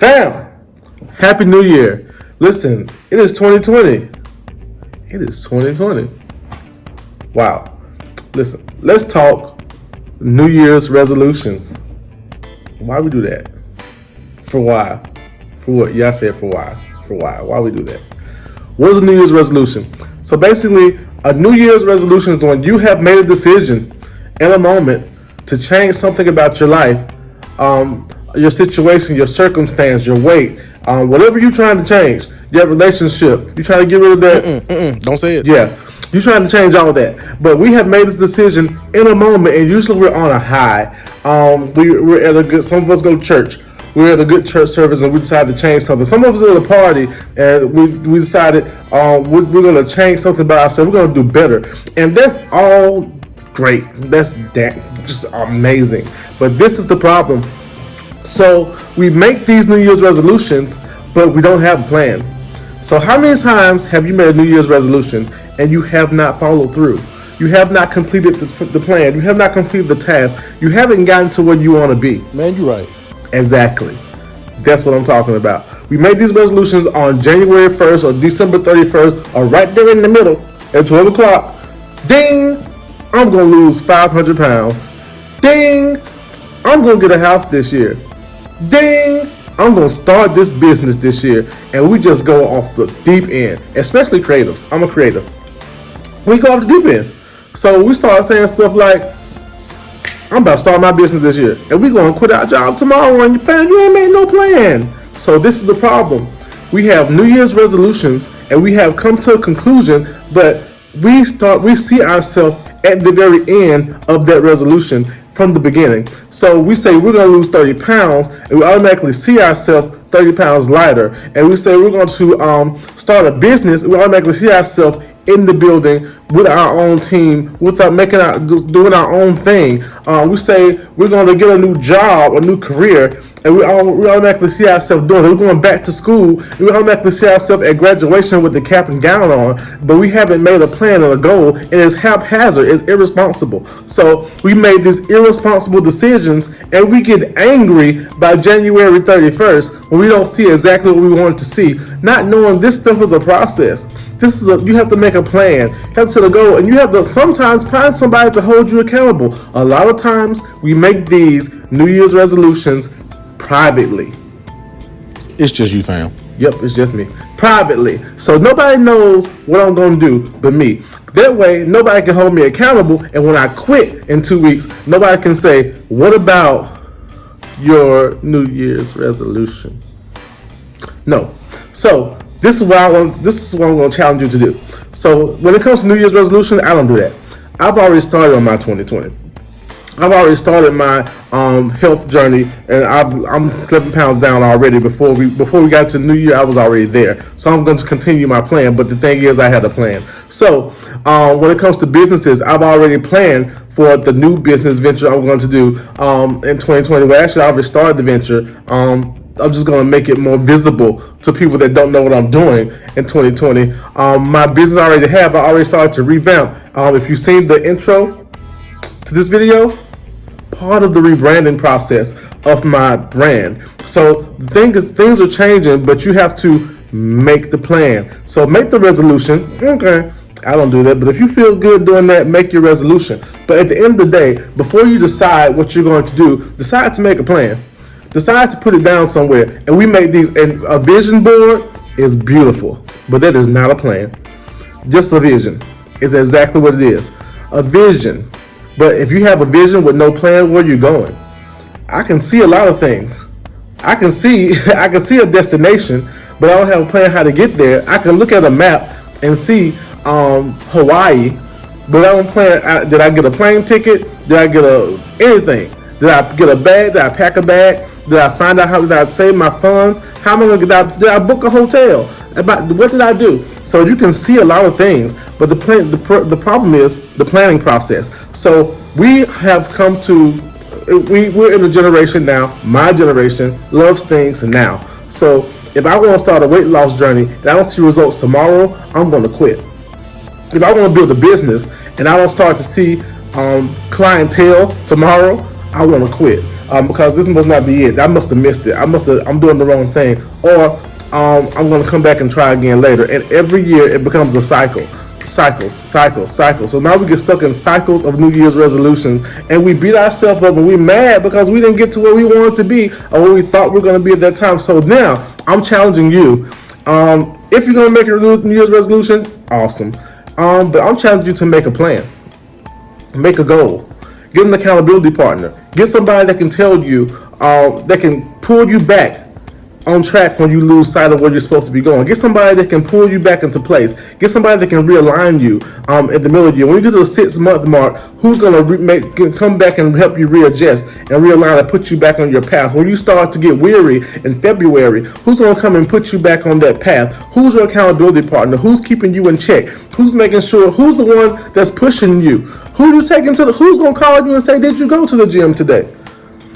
Fam, Happy New Year. Listen, it is 2020. It is 2020. Wow. Listen, let's talk New Year's resolutions. Why we do that? For why? For what? Yeah, I said for why. For why? Why we do that? What is a New Year's resolution? So basically, a New Year's resolution is when you have made a decision in a moment to change something about your life, your situation, your circumstance, your weight, whatever you're trying to change, your relationship, you're trying to get rid of that. Don't say it. Yeah, you're trying to change all of that. But we have made this decision in a moment, and usually we're on a high. We're at a good. Some of us go to church. We're at a good church service, and we decided to change something. Some of us are at a party, and we decided we're going to change something about ourselves. We're going to do better, and that's all great. That's just amazing. But this is the problem. So we make these New Year's resolutions, but we don't have a plan. So how many times have you made a New Year's resolution and you have not followed through? You have not completed the plan. You have not completed the task. You haven't gotten to where you want to be. Man, you're right. Exactly. That's what I'm talking about. We made these resolutions on January 1st or December 31st or right there in the middle at 12 o'clock. Ding! I'm going to lose 500 pounds. Ding! I'm going to get a house this year. Ding! I'm going to start this business this year. And we just go off the deep end, especially creatives. I'm a creative. We go off the deep end. So we start saying stuff like, I'm about to start my business this year. And we're going to quit our job tomorrow. And you ain't made no plan. So this is the problem. We have New Year's resolutions and we have come to a conclusion, but we see ourselves at the very end of that resolution from the beginning. So we say we're going to lose 30 pounds and we automatically see ourselves 30 pounds lighter. And we say we're going to start a business. We automatically see ourselves in the building with our own team, doing our own thing. We say we're going to get a new job, a new career, and we automatically see ourselves doing it. We're going back to school, and we automatically see ourselves at graduation with the cap and gown on, but we haven't made a plan and a goal, and it's haphazard, it's irresponsible. So we made these irresponsible decisions, and we get angry by January 31st when we don't see exactly what we wanted to see, not knowing this stuff is a process. You have to make a plan, you have to set a goal, and you have to sometimes find somebody to hold you accountable. A lot of times we make these New Year's resolutions privately. It's just you, fam. Yep, it's just me. Privately. So nobody knows what I'm going to do but me. That way, nobody can hold me accountable, and when I quit in 2 weeks, nobody can say, what about your New Year's resolution? No. So this is what I'm going to challenge you to do. So when it comes to New Year's resolution, I don't do that. I've already started on my 2020. I've already started my health journey, and I'm 11 pounds down already. Before we got to the new year, I was already there. So I'm going to continue my plan. But the thing is, I had a plan. So when it comes to businesses, I've already planned for the new business venture I'm going to do in 2020. Well, actually, I already started the venture. I'm just going to make it more visible to people that don't know what I'm doing in 2020. My business I already started to revamp. If you've seen the intro to this video, part of the rebranding process of my brand. So the thing is, things are changing, but you have to make the plan. So make the resolution. Okay, I don't do that, but if you feel good doing that, make your resolution. But at the end of the day, before you decide what you're going to do, decide to make a plan. Decide to put it down somewhere. And we make these, and a vision board is beautiful, but that is not a plan. Just a vision is exactly what it is. A vision. But if you have a vision with no plan, where you're going, I can see a lot of things. I can see a destination, but I don't have a plan how to get there. I can look at a map and see Hawaii, but I don't plan. Did I get a plane ticket? Did I get anything? Did I get a bag? Did I pack a bag? Did I find out how did I save my funds? How am I gonna get? Did I book a hotel? What did I do? So you can see a lot of things, but the problem is the planning process. So we have come to, we're in a generation now, my generation loves things now. So if I want to start a weight loss journey and I don't see results tomorrow, I'm going to quit. If I want to build a business and I don't start to see clientele tomorrow, I want to quit. because this must not be it. I must have missed it. I'm doing the wrong thing, or I'm going to come back and try again later. And every year it becomes a cycle. Cycles. So now we get stuck in cycles of New Year's resolutions, and we beat ourselves up, and we mad because we didn't get to where we wanted to be or where we thought we were going to be at that time. So now I'm challenging you. If you're going to make a New Year's resolution, awesome. But I'm challenging you to make a plan, make a goal, get an accountability partner, get somebody that can tell you, that can pull you back on track when you lose sight of where you're supposed to be going. Get somebody that can pull you back into place. Get somebody that can realign you in the middle of the year. When you get to the 6-month mark, who's going to come back and help you readjust and realign and put you back on your path? When you start to get weary in February, who's going to come and put you back on that path? Who's your accountability partner? Who's keeping you in check? Who's making sure? Who's the one that's pushing you? Who you taking to who's going to call you and say, did you go to the gym today?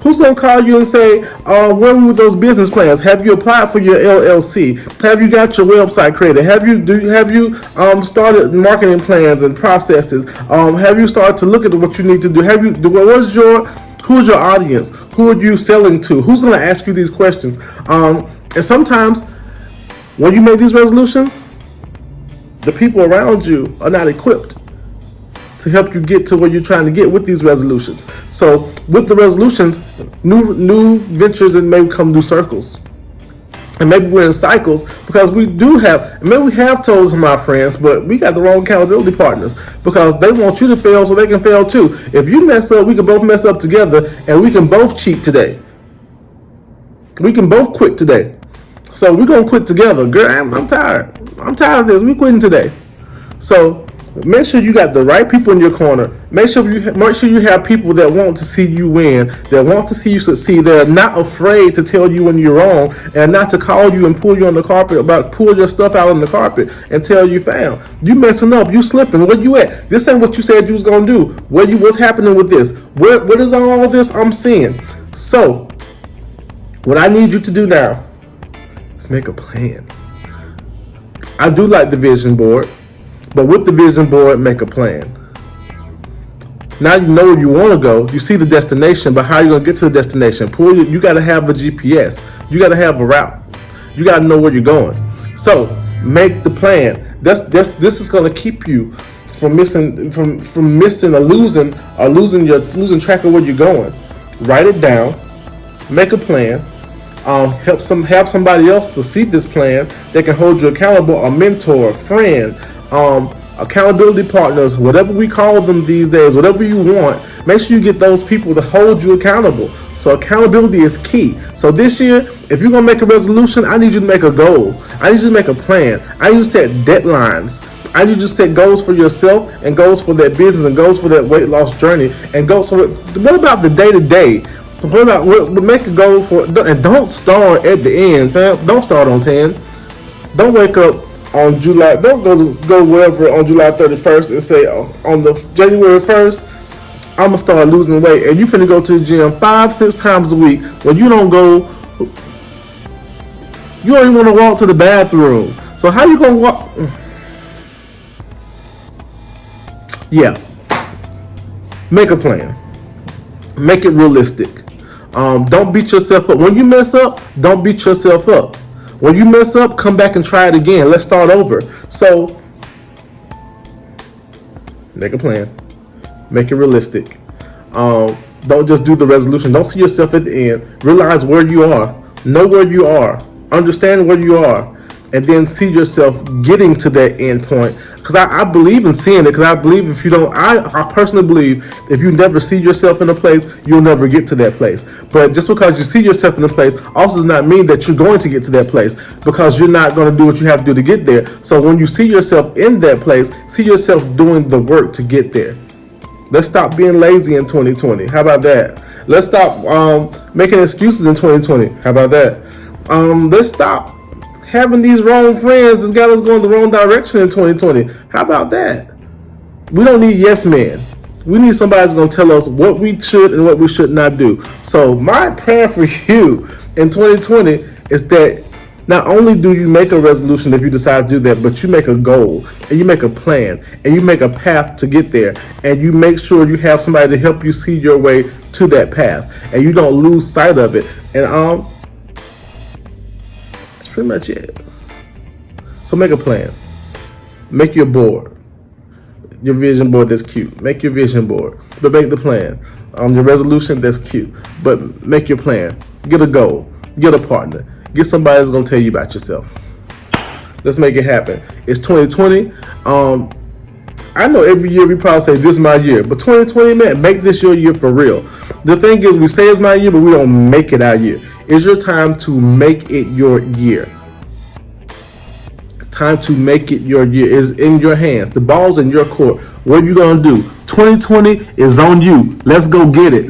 Who's going to call you and say, where were those business plans? Have you applied for your LLC? Have you got your website created? Have you started marketing plans and processes? Have you started to look at what you need to do? Who's your audience? Who are you selling to? Who's going to ask you these questions? And sometimes when you make these resolutions, the people around you are not equipped to help you get to where you're trying to get with these resolutions. So with the resolutions, new ventures and maybe come new circles. And maybe we're in cycles because we have toes from our friends, but we got the wrong accountability partners because they want you to fail so they can fail too. If you mess up, we can both mess up together and we can both cheat today. We can both quit today. So we're going to quit together. Girl, I'm tired. I'm tired of this. We quitting today. So make sure you got the right people in your corner. Make sure you have people that want to see you win, that want to see you succeed. They're not afraid to tell you when you're wrong and not to call you and pull you on the carpet, pull your stuff out on the carpet and tell you, fam, you messing up, you slipping, where you at? This ain't what you said you was gonna do. What's happening with this? What is all of this I'm seeing? So, what I need you to do now is make a plan. I do like the vision board. But with the vision board, make a plan. Now you know where you want to go. You see the destination, but how are you going to get to the destination? You got to have a GPS. You got to have a route. You got to know where you're going. So make the plan. This is going to keep you from missing or losing track of where you're going. Write it down. Make a plan. Have somebody else to see this plan that can hold you accountable. A mentor, a friend. Accountability partners, whatever we call them these days, whatever you want, make sure you get those people to hold you accountable. So accountability is key. So this year, if you're going to make a resolution, I need you to make a goal. I need you to make a plan. I need you to set deadlines. I need you to set goals for yourself and goals for that business and goals for that weight loss journey. And goals. So what about the day-to-day? Make a goal for, and don't start at the end, fam. Don't start on 10. Don't wake up on July, don't go wherever on July 31st and say, on the January 1st, I'm going to start losing weight. And you finna go to the gym 5-6 times a week when you don't even want to walk to the bathroom. So how you going to walk? Yeah. Make a plan. Make it realistic. Don't beat yourself up. When you mess up, don't beat yourself up. When you mess up, come back and try it again. Let's start over. So, make a plan. Make it realistic. Don't just do the resolution. Don't see yourself at the end. Realize where you are. Know where you are. Understand where you are. And then see yourself getting to that end point. Because I believe in seeing it. Because I believe if you don't, I personally believe if you never see yourself in a place, you'll never get to that place. But just because you see yourself in a place also does not mean that you're going to get to that place. Because you're not going to do what you have to do to get there. So when you see yourself in that place, see yourself doing the work to get there. Let's stop being lazy in 2020. How about that? Let's stop making excuses in 2020. How about that? Let's stop having these wrong friends that's got us going the wrong direction in 2020. How about that? We don't need yes men. We need somebody that's going to tell us what we should and what we should not do. So my prayer for you in 2020 is that Not only do you make a resolution if you decide to do that, but you make a goal and you make a plan and you make a path to get there, and you make sure you have somebody to help you see your way to that path, and you don't lose sight of it. And that's pretty much it. So make a plan. Make your board. Your vision board, that's cute. Make your vision board, but make the plan. Your resolution, that's cute, but make your plan. Get a goal. Get a partner. Get somebody that's gonna tell you about yourself. Let's make it happen. It's 2020. I know every year we probably say this is my year, but 2020, man, make this your year for real. The thing is, we say it's my year, but we don't make it our year. It's your time to make it your year. Time to make it your year is in your hands. The ball's in your court. What are you gonna do? 2020 is on you. Let's go get it.